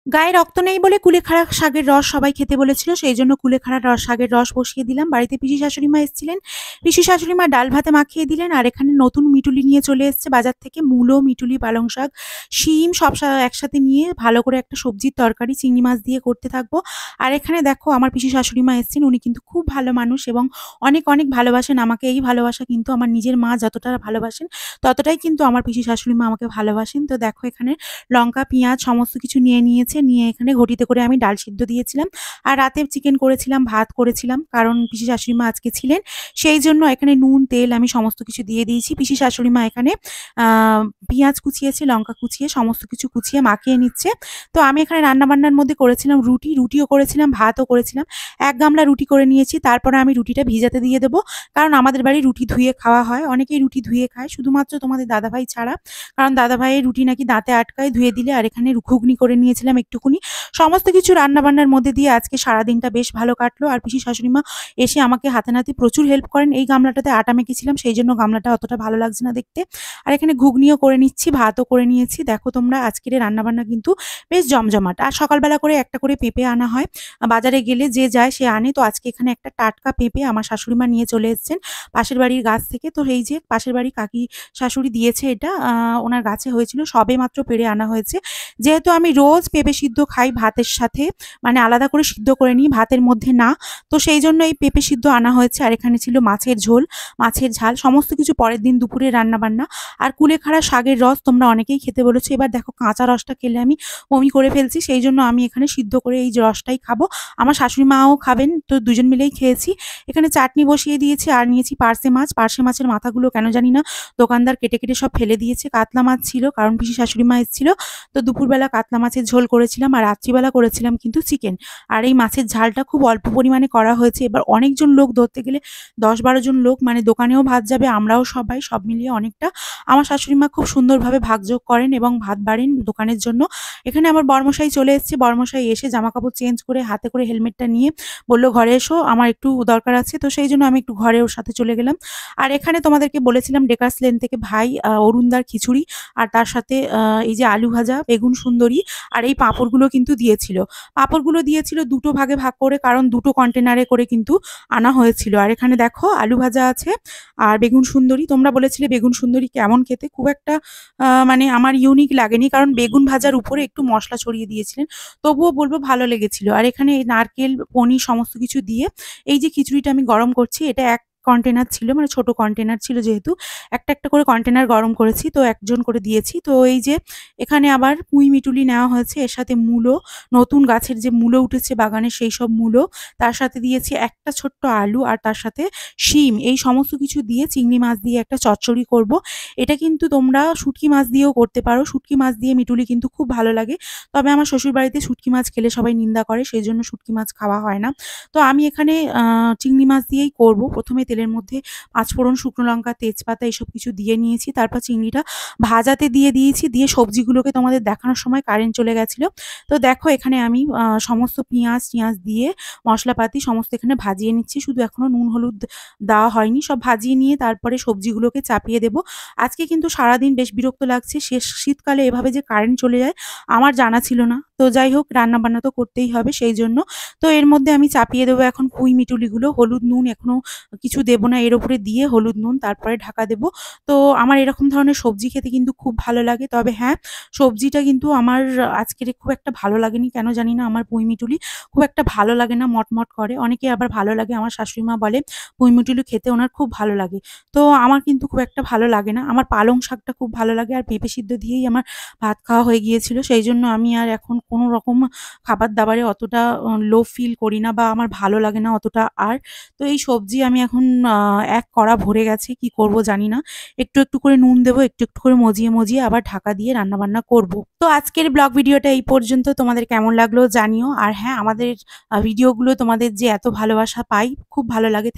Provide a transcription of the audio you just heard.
গায়ে রক্ত নেই বলে কুলেখাড়া শাকের রস সবাই খেতে বলেছিল, সেই জন্য কুলেখাড়া শাকের রস বসিয়ে দিলাম। বাড়িতে পিসি শাশুড়ি মা এসেছিলেন, পিসি শাশুড়ি মা ডাল ভাতে মাখিয়ে দিলেন। আর এখানে নতুন মিটুলি নিয়ে চলে এসেছে বাজার থেকে, মূলো, মিটুলি, পালং শাক, শিম সব একসাথে নিয়ে ভালো করে একটা সবজির তরকারি চিংড়ি মাছ দিয়ে করতে থাকবো। আর এখানে দেখো আমার পিসি শাশুড়ি মা এসেছেন, উনি কিন্তু খুব ভালো মানুষ এবং অনেক অনেক ভালোবাসেন আমাকে। এই ভালোবাসা কিন্তু আমার নিজের মা যতটা ভালোবাসেন ততটাই কিন্তু আমার পিসি শাশুড়ি মা আমাকে ভালোবাসেন। তো দেখো এখানে লঙ্কা, পেঁয়াজ সমস্ত কিছু নিয়ে নিয়েছে। নিয়ে এখানে ঘটিতে করে আমি ডাল সিদ্ধ দিয়েছিলাম। আর রাতে চিকেন করেছিলাম, ভাত করেছিলাম। কারণ পিসি শাশুড়ি মা আজকে ছিলেন। সেই জন্য এখানে নুন, তেল আমি সমস্ত কিছু দিয়ে দিয়েছি। পিসি শাশুড়ি মা এখানে আ পেঁয়াজ কুচিয়েছে, লঙ্কা কুচিয়ে সমস্ত কিছু কুচিয়ে মাখিয়ে নিচ্ছে। তো আমি এখানে রান্নাবান্নার মধ্যে করেছিলাম রুটিও করেছিলাম, ভাতও করেছিলাম। ১ গামলা রুটি করে নিয়েছি। তারপরে আমি রুটিটা ভিজাতে দিয়ে দেবো। কারণ আমাদের বাড়ি রুটি ধুয়ে খাওয়া হয়। অনেকেই রুটি ধুয়ে খায়, শুধুমাত্র তোমাদের দাদাভাই ছাড়া। কারণ দাদাভাইয়ের রুটি নাকি দাঁতে আটকায় ধুয়ে দিলে। আর এখানে ঘুগনি করে নিয়েছিলাম একটুকুনি। সমস্ত কিছু রান্নাবান্নার মধ্যে দিয়ে আজকে সারাদিনটা বেশ ভালো কাটলো। আর পিসি শাশুড়িমা এসে আমাকে হাতে নাতে প্রচুর হেল্প করেন। এই গামলাটাতে আটা মেখেছিলাম, সেই জন্য গামলাটা অতটা ভালো লাগছে না দেখতে। আর এখানে ঘুগনিও করে নিচ্ছি, ভাতও করে নিয়েছি। দেখো তোমরা আজকের এই রান্নাবান্না কিন্তু বেশ জমজমাট। আর সকালবেলা করে একটা করে পেঁপে আনা হয়। বাজারে গেলে যে যায় সে আনে। তো আজকে এখানে একটা টাটকা পেঁপে আমার শাশুড়িমা নিয়ে চলে এসেছেন পাশের বাড়ির গাছ থেকে। তো এই যে পাশের বাড়ির কাকি শাশুড়ি দিয়েছে এটা, ওনার গাছে হয়েছিল, সবেমাত্র পেড়ে আনা হয়েছে। যেহেতু আমি রোজ পেঁপে সিদ্ধ খাই ভাতের সাথে, মানে আলাদা করে সিদ্ধ করে নিই, ভাতের মধ্যে না। তো সেই জন্য এই পেঁপে সিদ্ধ আনা হয়েছে। আর এখানে ছিল মাছের ঝোল, মাছের ঝাল, সমস্ত কিছু পরের দিন দুপুরে রান্নাবান্না। আর কুলেখাড়া শাকের রস তোমরা অনেকেই খেতে বলেছো। এবার দেখো কাঁচা রসটা খেলে আমি বমি করে ফেলছি, সেই জন্য আমি এখানে সিদ্ধ করে এই রসটাই খাবো। আমার শাশুড়ি মাও খাবেন, তো দুজন মিলেই খেয়েছি। এখানে চাটনি বসিয়ে দিয়েছি। আর নিয়েছি পার্শে মাছ। পার্শে মাছের মাথাগুলো কেন জানি না দোকানদার কেটে কেটে সব ফেলে দিয়েছে। কাতলা মাছ ছিল, কারণ পিসি শাশুড়ি মা এসেছিল। তো দুপুরবেলা কাতলা মাছের ঝোল করেছিলাম, আর রাত্রিবেলা করেছিলাম কিন্তু চিকেন। আর এই মাছের ঝালটা খুব অল্প পরিমাণে করা হয়েছে। এবার অনেকজন লোক ধরতে গেলে ১০-১২ জন লোক, মানে দোকানেও ভাত যাবে, আমরাও সবাই, সব মিলিয়ে অনেকটা। আমার শাশুড়ি মা খুব সুন্দরভাবে ভাগযোগ করেন এবং ভাত বাড়েন দোকানের জন্য। এখানে আমার বর্মশাই চলে এসেছে। বর্মশাই এসে জামাকাপড় চেঞ্জ করে হাতে করে হেলমেটটা নিয়ে বলল, ঘরে এসো, আমার একটু দরকার আছে। তো সেই জন্য আমি একটু ঘরে ওর সাথে চলে গেলাম। আর এখানে তোমাদেরকে বলেছিলাম ডেকার্স লেন থেকে ভাই অরুণদার খিচুড়ি, আর তার সাথে এই যে আলু ভাজা, বেগুন সুন্দরী, আর এই পাঁপড়গুলো কিন্তু দিয়েছিল। পাঁপড়গুলো দিয়েছিল দুটো ভাগে ভাগ করে, কারণ দুটো কন্টেনারে করে কিন্তু আনা হয়েছিল। আর এখানে দেখো আলু ভাজা আছে আর বেগুন সুন্দরী। তোমরা বলেছিলে বেগুন সুন্দরী কেমন খেতে, খুব একটা মানে আমার ইউনিক লাগেনি, কারণ বেগুন ভাজার উপরে একটু মশলা ছড়িয়ে দিয়েছিলেন। তবুও বলবো ভালো লেগেছিল। আর এখানে এই নারকেল, পনির সমস্ত কিছু দিয়ে এই যে খিচুড়িটা আমি গরম করছি, এটা এক কন্টেনার ছিল, মানে ছোট কন্টেনার ছিল যেহেতু, একটা করে কন্টেনার গরম করেছি, তো একজন করে দিয়েছি। তো এই যে এখানে আবার পুঁই মিটুলি নেওয়া হয়েছে, এর সাথে মূলো, নতুন গাছের যে মূলো উঠেছে বাগানে সেই সব মূলো, তার সাথে দিয়েছি একটা ছোট্ট আলু, আর তার সাথে শিম। এই সমস্ত কিছু দিয়ে চিংড়ি মাছ দিয়ে একটা চচ্চড়ি করব। এটা কিন্তু তোমরা শুটকি মাছ দিয়েও করতে পারো। শুটকি মাছ দিয়ে মিটুলি কিন্তু খুব ভালো লাগে। তবে আমার শ্বশুরবাড়িতে শুটকি মাছ খেলে সবাই নিন্দা করে, সেই জন্য শুটকি মাছ খাওয়া হয় না। তো আমি এখানে চিংড়ি মাছ দিয়েই করব। প্রথমে তেলের মধ্যে পাঁচফোড়ন, শুকনো লঙ্কা, তেজপাতা এসব কিছু দিয়ে নিয়েছি। তারপর চিংড়িটা ভাজাতে দিয়ে দিয়েছি। দিয়ে সবজিগুলোকে তোমাদের দেখানোর সময় কারেন্ট চলে গেছিল। তো দেখো এখানে আমি সমস্ত পেঁয়াজ দিয়ে মশলাপাতি সমস্ত এখানে ভাজিয়ে নিচ্ছি। শুধু এখনো নুন হলুদ দেওয়া হয়নি। সব ভাজিয়ে নিয়ে তারপরে সবজিগুলোকে চাপিয়ে দেব। আজকে কিন্তু সারাদিন বেশ বিরক্ত লাগছে। শেষ শীতকালে এভাবে যে কারেন্ট চলে যায় আমার জানা ছিল না। তো যাই হোক, রান্নাবান্না তো করতেই হবে সেই জন্য। তো এর মধ্যে আমি চাপিয়ে দেবো এখন পুঁই মিটুলিগুলো। হলুদ নুন এখনো কিছু দেব না, এর উপরে দিয়ে হলুদ নুন তারপরে ঢাকা দেব। তো আমার এরকম ধরনের সবজি খেতে কিন্তু খুব ভালো লাগে। তবে হ্যাঁ, সবজিটা কিন্তু আমার আজকের খুব একটা ভালো লাগেনি, কেন জানি না। আমার পুঁই মিটুলি খুব একটা ভালো লাগে না, মটমট করে। অনেকে আবার ভালো লাগে। আমার শাশুড়ি মা বলে পুঁই মিটুলি খেতে ওনার খুব ভালো লাগে। তো আমার কিন্তু খুব একটা ভালো লাগে না। আমার পালং শাকটা খুব ভালো লাগে। আর পেঁপে সিদ্ধ দিয়েই আমার ভাত খাওয়া হয়ে গিয়েছিল। সেই জন্য আমি আর এখন কোনো রকম খাবার-দাবারে অতটা লোভ ফিল করি না, বা আমার ভালো লাগে না অতটা আর। তো এই সবজি আমি এখন এক কড়া ভরে গেছে। কি করব জানি না। একটু করে নুন দেবো, একটু করে মজিয়ে আবার ঢাকা দিয়ে রান্নাবান্না করব। তো আজকের ব্লগ ভিডিওটা এই পর্যন্ত। তোমাদের কেমন লাগলো জানিও। আর হ্যাঁ, আমাদের ভিডিওগুলো তোমাদের যে এত ভালোবাসা পাই, খুব ভালো লাগে।